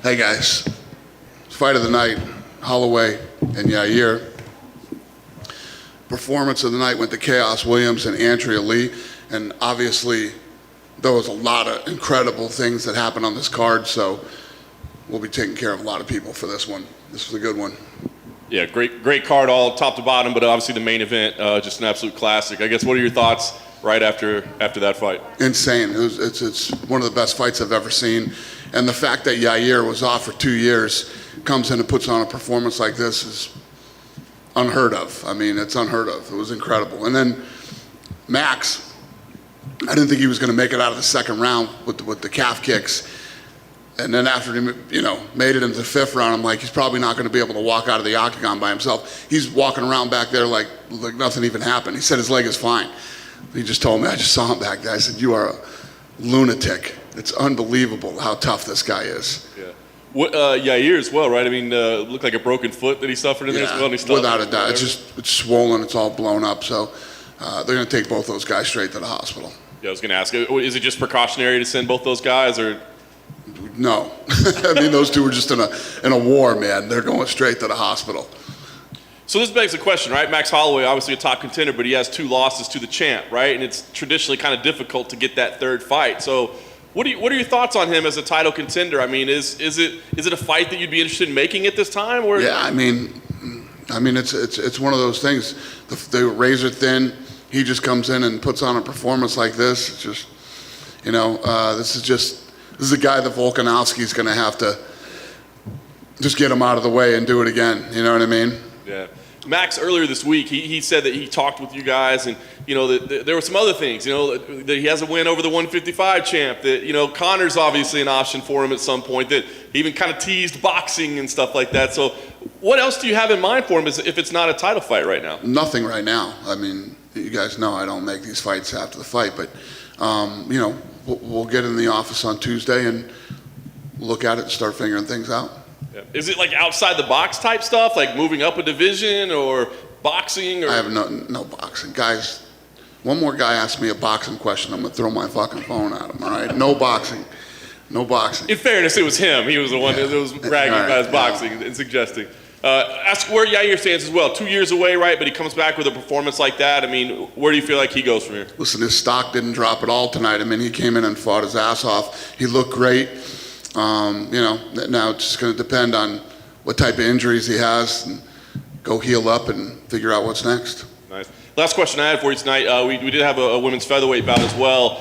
Hey guys, fight of the night, Holloway and Yair. Performance of the night went to Chaos Williams and Andrea Lee, and obviously there was a lot of incredible things that happened on this card, so we'll be taking care of a lot of people for this one. This was a good one. Yeah, great card all top to bottom, but obviously the main event, just an absolute classic. I guess, what are your thoughts right after that fight? Insane. It's one of the best fights I've ever seen. And the fact that Yair was off for 2 years, comes in and puts on a performance like this is unheard of. I mean, it's unheard of. It was incredible. And then Max, I didn't think he was going to make it out of the second round with the calf kicks. And then after he, made it into the fifth round, I'm like, he's probably not going to be able to walk out of the octagon by himself. He's walking around back there like nothing even happened. He said his leg is fine. He just told me, I just saw him back there. I said, you are a lunatic. It's unbelievable how tough this guy is. Yeah. Yair as well, right? I mean, looked like a broken foot that he suffered in there as well. And without a doubt. It's swollen. It's all blown up. So they're going to take both those guys straight to the hospital. Yeah, I was going to ask, is it just precautionary to send both those guys, or? No. I mean, those two were just in a war, man. They're going straight to the hospital. So this begs the question, right? Max Holloway, obviously a top contender, but he has 2 losses to the champ, right? And it's traditionally kind of difficult to get that third fight. So what are your thoughts on him as a title contender? I mean, is it a fight that you'd be interested in making at this time? Or? Yeah, I mean, it's one of those things. They were razor thin. He just comes in and puts on a performance like this. It's just, this is a guy that Volkanovski's going to have to just get him out of the way and do it again. You know what I mean? Yeah. Max, earlier this week, he said that he talked with you guys, and that there were some other things. That he has a win over the 155 champ. That Conor's obviously an option for him at some point. That he even kind of teased boxing and stuff like that. So, what else do you have in mind for him if it's not a title fight right now? Nothing right now. I mean, you guys know I don't make these fights after the fight, but we'll get in the office on Tuesday and look at it and start figuring things out. Yeah. Is it like outside the box type stuff, like moving up a division or boxing? Or? I have no boxing. Guys, one more guy asked me a boxing question, I'm going to throw my fucking phone at him, all right? No boxing. No boxing. In fairness, it was him. He was the one that was bragging about his boxing and suggesting. Ask where Yair stands as well. 2 years away, right? But he comes back with a performance like that. I mean, where do you feel like he goes from here? Listen, his stock didn't drop at all tonight. I mean, he came in and fought his ass off. He looked great. Now it's just going to depend on what type of injuries he has, and go heal up and figure out what's next. Nice. Last question I had for you tonight. We did have a women's featherweight bout as well.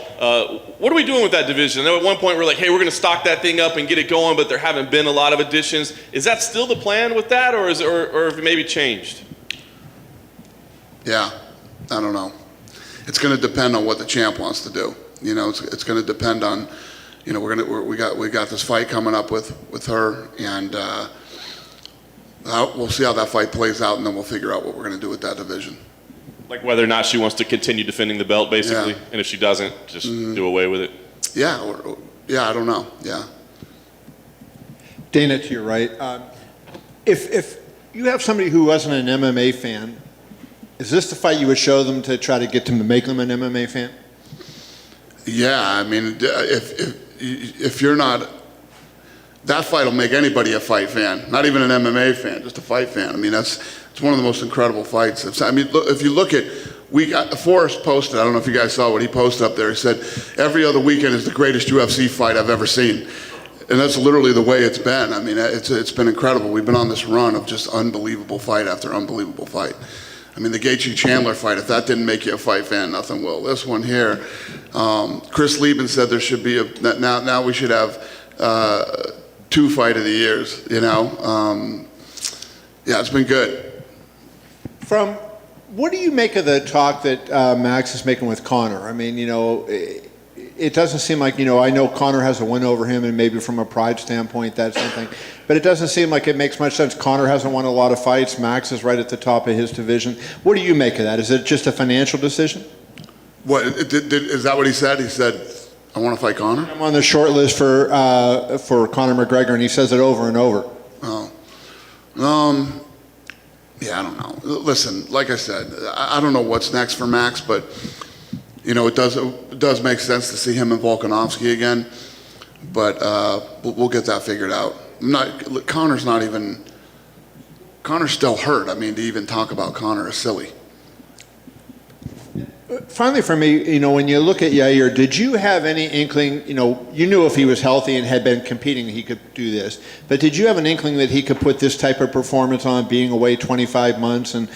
What are we doing with that division? I know at one point we're like, hey, we're going to stock that thing up and get it going, but there haven't been a lot of additions. Is that still the plan with that, or have it maybe changed? Yeah, I don't know. It's going to depend on what the champ wants to do. It's going to depend on. We got this fight coming up with her, and we'll see how that fight plays out, and then we'll figure out what we're going to do with that division. Like whether or not she wants to continue defending the belt, basically, yeah. And if she doesn't, just do away with it. Yeah, I don't know. Yeah. Dana, to your right, if you have somebody who wasn't an MMA fan, is this the fight you would show them to try to get them to make them an MMA fan? Yeah, I mean, if you're not, that fight will make anybody a fight fan, not even an MMA fan, just a fight fan. I mean, it's one of the most incredible fights. I mean, if you look at, Forrest posted, I don't know if you guys saw what he posted up there, he said, every other weekend is the greatest UFC fight I've ever seen. And that's literally the way it's been. I mean, it's been incredible. We've been on this run of just unbelievable fight after unbelievable fight. I mean, the Gaethje Chandler fight, if that didn't make you a fight fan, nothing will. This one here, Chris Lieben said there should be now we should have 2 fight of the years, Yeah, it's been good. What do you make of the talk that Max is making with Conor? I mean, it doesn't seem like, I know Conor has a win over him, and maybe from a pride standpoint, that's something. But it doesn't seem like it makes much sense. Conor hasn't won a lot of fights. Max is right at the top of his division. What do you make of that? Is it just a financial decision? What, is that what he said? He said, I want to fight Conor? I'm on the short list for Conor McGregor, and he says it over and over. Oh. Yeah, I don't know. Listen, like I said, I don't know what's next for Max, but it does make sense to see him and Volkanovski again. But we'll get that figured out. Connor's still hurt. I mean, to even talk about Connor is silly. Finally, for me, when you look at Yair, did you have any inkling, you knew if he was healthy and had been competing, he could do this, but did you have an inkling that he could put this type of performance on, being away 25 months and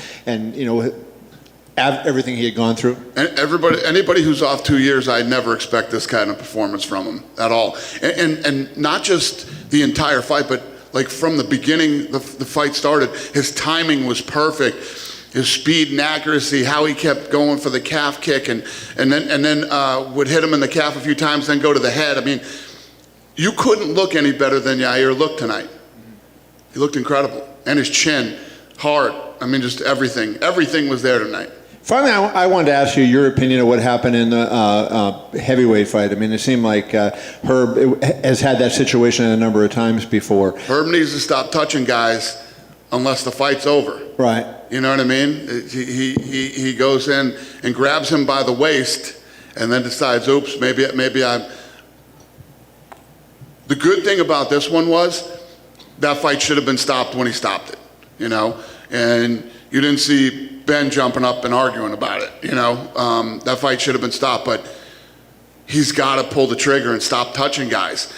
everything he had gone through? And anybody who's off 2 years, I never expect this kind of performance from him at all. And not just the entire fight, but like from the beginning, the fight started, his timing was perfect. His speed and accuracy, how he kept going for the calf kick, and then would hit him in the calf a few times, then go to the head. I mean, you couldn't look any better than Yair looked tonight. He looked incredible. And his chin, heart, I mean, just everything. Everything was there tonight. Finally, I wanted to ask you your opinion of what happened in the heavyweight fight. I mean, it seemed like Herb has had that situation a number of times before. Herb needs to stop touching guys unless the fight's over. Right. You know what I mean? He goes in and grabs him by the waist and then decides, oops, maybe I'm... The good thing about this one was that fight should have been stopped when he stopped it, And you didn't see Ben jumping up and arguing about it, That fight should have been stopped, but he's got to pull the trigger and stop touching guys.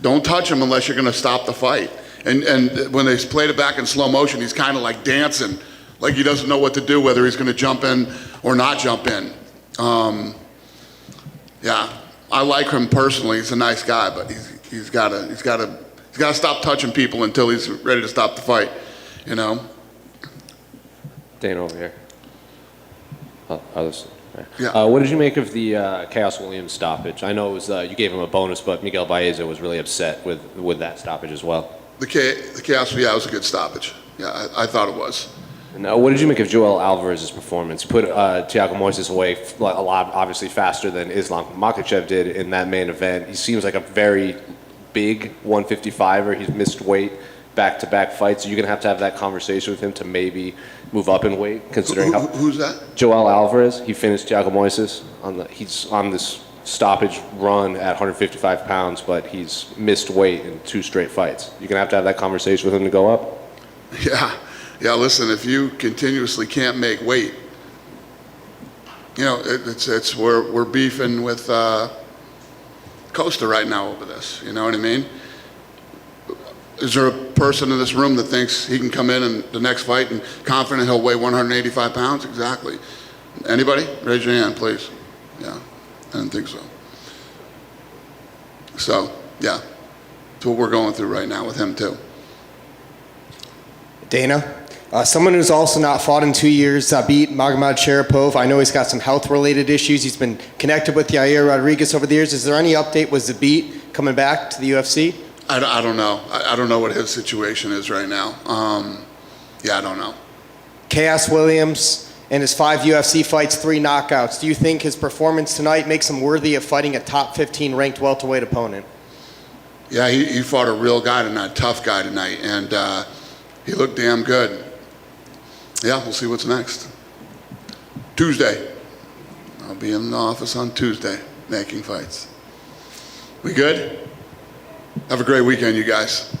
Don't touch him unless you're going to stop the fight. And when they played it back in slow motion, he's kind of like dancing, like he doesn't know what to do, whether he's going to jump in or not jump in. Yeah, I like him personally. He's a nice guy, but he's got to stop touching people until he's ready to stop the fight. Dana over here. Others. Yeah. What did you make of the Chaos Williams stoppage? I know it was you gave him a bonus, but Miguel Baeza was really upset with that stoppage as well. The Chaos, yeah, it was a good stoppage. Yeah, I thought it was. And what did you make of Joel Alvarez's performance? Put Thiago Moises away a lot, obviously faster than Islam Makhachev did in that main event. He seems like a very big 155er. He's missed weight back-to-back fights. So you're going to have that conversation with him to maybe move up in weight, considering who's that? Joel Alvarez. He finished Thiago Moises. He's on this stoppage run at 155 pounds, but he's missed weight in 2 straight fights. You're going to have that conversation with him to go up? Yeah, listen, if you continuously can't make weight, it's we're beefing with Costa right now over this, you know what I mean? Is there a person in this room that thinks he can come in the next fight and confident he'll weigh 185 pounds? Exactly. Anybody? Raise your hand, please. Yeah. I didn't think so. So, yeah, that's what we're going through right now with him, too. Dana, someone who's also not fought in 2 years, beat Magomed Sharipov. I know he's got some health-related issues. He's been connected with Yair Rodriguez over the years. Is there any update? Was Zabit coming back to the UFC? I don't know. I don't know what his situation is right now. I don't know. Chaos Williams, in his 5 UFC fights, 3 knockouts. Do you think his performance tonight makes him worthy of fighting a top 15 ranked welterweight opponent? Yeah, he fought a real guy tonight, tough guy tonight, and he looked damn good. Yeah, we'll see what's next. Tuesday. I'll be in the office on Tuesday making fights. We good? Have a great weekend, you guys.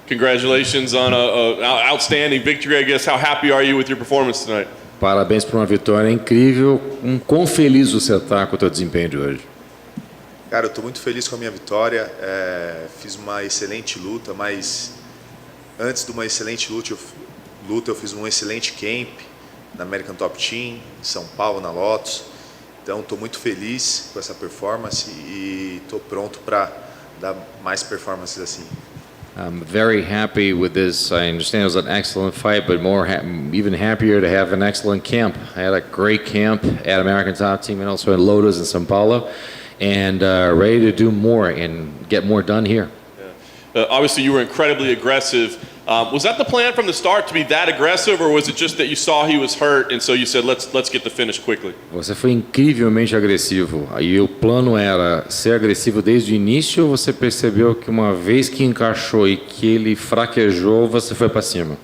Congratulations on an outstanding victory, I guess. How happy are you with your performance tonight? Parabéns por uma vitória incrível. Quão feliz você está com o teu desempenho de hoje? Cara, eu estou muito feliz com a minha vitória. Fiz uma excelente luta, mas antes de uma excelente luta, eu fiz um excelente camp na American Top Team, em São Paulo, na Lotus. Então, estou muito feliz com essa performance e estou pronto para dar mais performances assim. I'm very happy with this. I understand it was an excellent fight, but even happier to have an excellent camp. I had a great camp at American Top Team and also at Lotus in São Paulo, and ready to do more and get more done here. Obviously, you were incredibly aggressive. Was that the plan from the start, to be that aggressive, or was it just that you saw he was hurt and so you said, let's get the finish quickly? Você foi incrivelmente agressivo. Aí o plano era ser agressivo desde o início, ou você percebeu que uma vez que encaixou e que ele fraquejou, você foi para cima?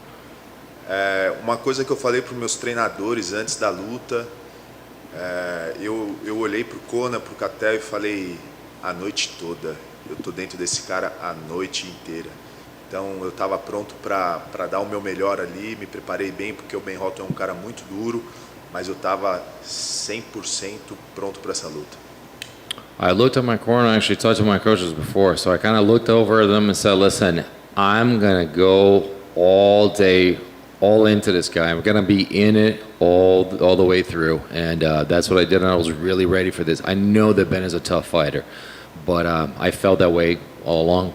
Uma coisa que eu falei para os meus treinadores antes da luta, eu olhei para o Conan, para o Catel e falei a noite toda. Eu tô dentro desse cara a noite inteira. Então eu estava pronto para dar o meu melhor ali, me preparei bem porque o Ben Hotton é um cara muito duro, mas eu estava 100% pronto para essa luta. I looked at my corner, I actually talked to my coaches before, so I kind of looked over them and said, listen, I'm going to go all day, all into this guy. I'm going to be in it all the way through, and that's what I did, and I was really ready for this. I know that Ben is a tough fighter, but I felt that way all along.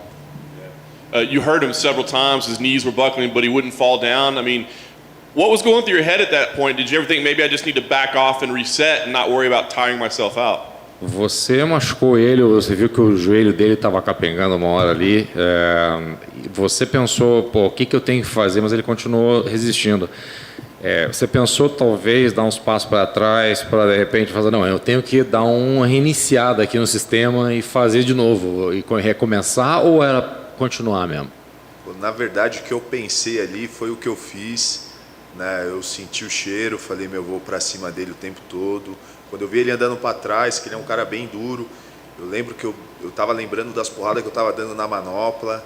You heard him several times, his knees were buckling, but he wouldn't fall down. I mean, what was going through your head at that point? Did you ever think, maybe I just need to back off and reset and not worry about tiring myself out? Você machucou ele, você viu que o joelho dele estava capengando uma hora ali. Você pensou, pô, o que eu tenho que fazer? Mas ele continuou resistindo. Você pensou talvez dar uns passos para trás para de repente fazer, não, eu tenho que dar uma reiniciada aqui no sistema e fazer de novo e recomeçar, ou era continuar mesmo? Na verdade, o que eu pensei ali foi o que eu fiz, né? Eu senti o cheiro, falei, meu, eu vou para cima dele o tempo todo. Quando eu vi ele andando para trás, que ele é um cara bem duro, eu lembro que eu estava lembrando das porradas que eu estava dando na manopla,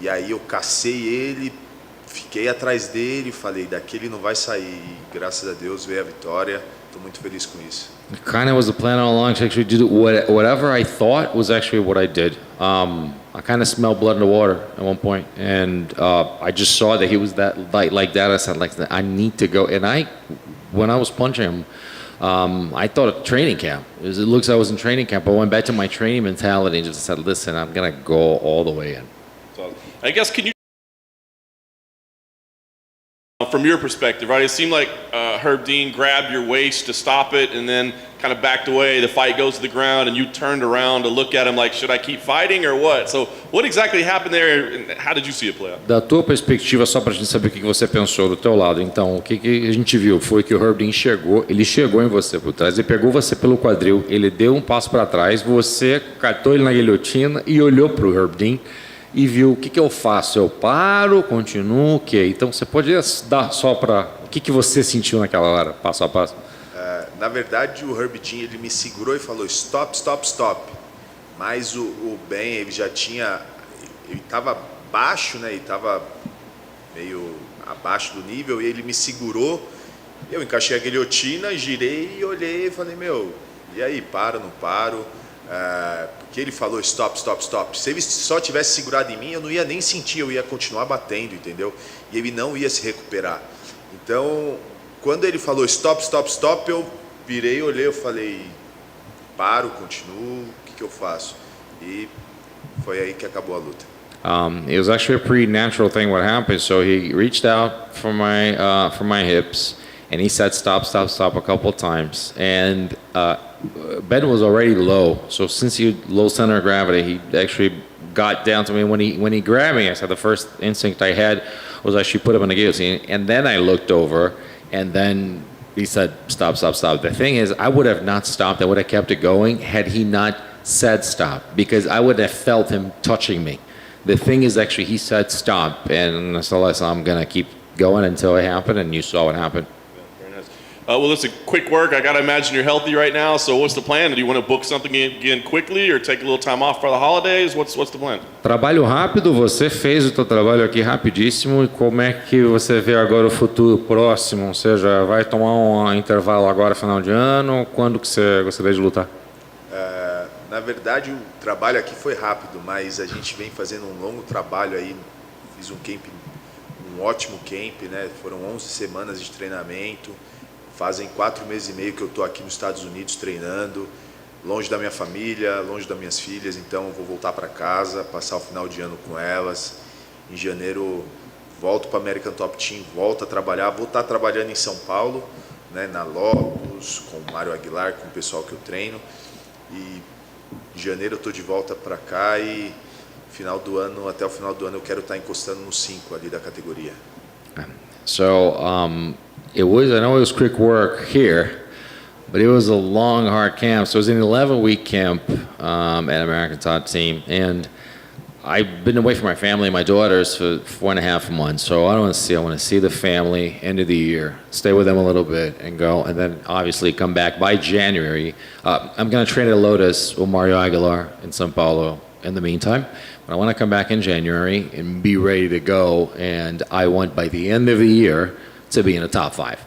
e aí eu cacei ele, fiquei atrás dele, falei, daqui ele não vai sair. E, graças a Deus veio a vitória, estou muito feliz com isso. It kind of was the plan all along to actually do whatever I thought was actually what I did. I kind of smelled blood in the water at one point, and I just saw that he was that like that. I said, I need to go. And when I was punching him, I thought of training camp. It looks like I was in training camp. I went back to my training mentality and just said, listen, I'm gonna go all the way in. So, I guess, can you, from your perspective, right? It seemed like Herb Dean grabbed your waist to stop it and then kind of backed away. The fight goes to the ground and you turned around to look at him like, should I keep fighting or what? So what exactly happened there and how did you see it play out? Da tua perspectiva, só pra gente saber o que você pensou do teu lado. Então, o que a gente viu foi que o Herb Dean ele chegou em você por trás, ele pegou você pelo quadril, ele deu um passo para trás, você catou ele na guilhotina e olhou pro Herb Dean e viu o que eu faço, eu paro, continuo, o quê? Então você pode dar só para o que você sentiu naquela hora, passo a passo? Na verdade, o Herb Dean, ele me segurou e falou stop, stop, stop. Mas o Ben, ele já tinha, ele estava baixo, né? Ele estava meio abaixo do nível e ele me segurou. Eu encaixei a guilhotina, girei e olhei e falei, meu, e aí, paro, não paro? Porque ele falou stop, stop, stop. Se ele só tivesse segurado em mim, eu não ia nem sentir, eu ia continuar batendo, entendeu? E ele não ia se recuperar. Então, quando ele falou stop, stop, stop, eu virei, olhei, eu falei, paro, continuo, o que eu faço? E foi aí que acabou a luta. It was actually a pretty natural thing what happened. So he reached out for my hips, and he said stop, stop, stop a couple of times. And Ben was already low, so since he low center of gravity, he actually got down to me. When he grabbed me, I said the first instinct I had was actually put him in the guillotine, and then I looked over, and then he said stop, stop, stop. The thing is, I would have not stopped. I would have kept it going had he not said stop, because I would have felt him touching me. The thing is, actually, he said stop, and so I'm gonna keep going until it happened, and you saw what happened. Very nice. Well, listen, quick work. I got to imagine you're healthy right now. So what's the plan? Do you want to book something again quickly or take a little time off for the holidays? What's the plan? Trabalho rápido, você fez o teu trabalho aqui rapidíssimo e como é que você vê agora o futuro próximo? Ou seja, vai tomar um intervalo agora, final de ano? Quando que você gostaria de lutar? Na verdade, o trabalho aqui foi rápido, mas a gente vem fazendo um longo trabalho aí. Fiz um ótimo camp, né? Foram 11 semanas de treinamento. Fazem 4 meses e meio que eu estou aqui nos Estados Unidos treinando, longe da minha família, longe das minhas filhas, então eu vou voltar para casa, passar o final de ano com elas. Em janeiro volto para American Top Team, volto a trabalhar, vou estar trabalhando em São Paulo, né, na Lopus, com o Mário Aguilar, com o pessoal que eu treino. E em janeiro eu estou de volta para cá e até o final do ano eu quero estar encostando no 5 ali da categoria. So, I know it was quick work here, but it was a long, hard camp. So it was an 11-week camp at American Top Team, and I've been away from my family and my daughters for 4.5 months. So I want to see the family end of the year, stay with them a little bit, and go, and then obviously come back by January. I'm going to train at Lotus with Mario Aguilar in São Paulo in the meantime. But I want to come back in January and be ready to go, and I want by the end of the year to be in the top 5.